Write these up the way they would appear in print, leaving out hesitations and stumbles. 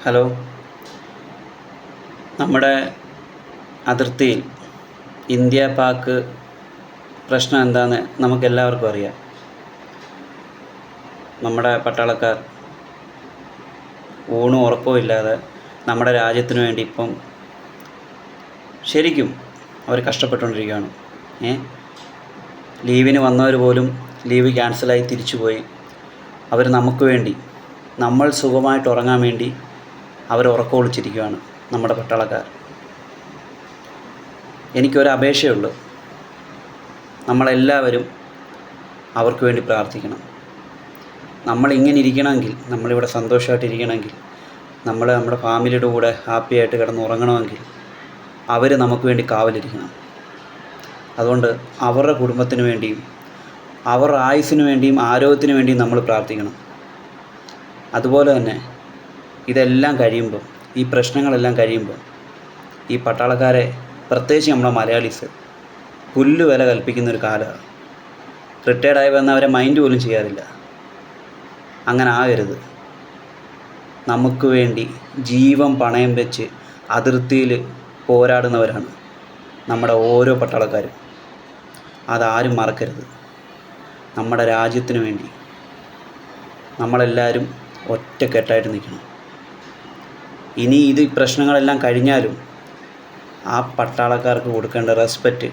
Hello. നമ്മുടെ അതിർത്തിയിൽ India Pak പ്രശ്നം എന്താണെന്ന് നമുക്കെല്ലാവർക്കും അറിയാം. നമ്മുടെ പട്ടാളക്കാർ ഊണും ഉറക്കവും ഇല്ലാതെ നമ്മുടെ രാജ്യത്തിന് വേണ്ടി ഇപ്പം ശരിക്കും അവർ കഷ്ടപ്പെട്ടുകൊണ്ടിരിക്കുകയാണ്. ലീവിന് വന്നവർ പോലും ലീവ് ക്യാൻസലായി തിരിച്ചുപോയി. അവർ നമുക്ക് വേണ്ടി, നമ്മൾ സുഖമായിട്ട് ഉറങ്ങാൻ വേണ്ടി അവർ ഉറക്കമൊളിച്ചിരിക്കുകയാണ് നമ്മുടെ പട്ടാളക്കാർ. എനിക്കൊരു അപേക്ഷയുള്ളൂ, നമ്മളെല്ലാവരും അവർക്ക് വേണ്ടി പ്രാർത്ഥിക്കണം. നമ്മളിങ്ങനെ ഇരിക്കണമെങ്കിൽ, നമ്മളിവിടെ സന്തോഷമായിട്ടിരിക്കണമെങ്കിൽ, നമ്മുടെ ഫാമിലിയുടെ കൂടെ ഹാപ്പിയായിട്ട് കിടന്ന് ഉറങ്ങണമെങ്കിൽ അവർ നമുക്ക് വേണ്ടി കാവലിരിക്കണം. അതുകൊണ്ട് അവരുടെ കുടുംബത്തിന് വേണ്ടിയും അവരുടെ ആയുസ്സിന് വേണ്ടിയും ആരോഗ്യത്തിന് വേണ്ടിയും നമ്മൾ പ്രാർത്ഥിക്കണം. അതുപോലെ തന്നെ ഇതെല്ലാം കഴിയുമ്പോൾ, ഈ പ്രശ്നങ്ങളെല്ലാം കഴിയുമ്പോൾ, ഈ പട്ടാളക്കാരെ, പ്രത്യേകിച്ച് നമ്മുടെ മലയാളീസ് പുല്ല് വില കൽപ്പിക്കുന്നൊരു കാലമാണ്. റിട്ടയർഡായി വന്നവരെ മൈൻഡ് പോലും ചെയ്യാറില്ല. അങ്ങനെ ആകരുത്. നമുക്ക് വേണ്ടി ജീവൻ പണയം വെച്ച് അതിർത്തിയിൽ പോരാടുന്നവരാണ് നമ്മുടെ ഓരോ പട്ടാളക്കാരും. അതാരും മറക്കരുത്. നമ്മുടെ രാജ്യത്തിന് വേണ്ടി നമ്മളെല്ലാവരും ഒറ്റക്കെട്ടായിട്ട് നിൽക്കണം. ഇനി ഈ പ്രശ്നങ്ങളെല്ലാം കഴിഞ്ഞാലും ആ പട്ടാളക്കാർക്ക് കൊടുക്കേണ്ട റെസ്പെക്റ്റ്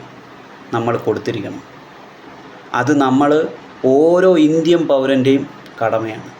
നമ്മൾ കൊടുത്തിരിക്കണം. അത് നമ്മൾ ഓരോ ഇന്ത്യൻ പൗരൻ്റെയും കടമയാണ്.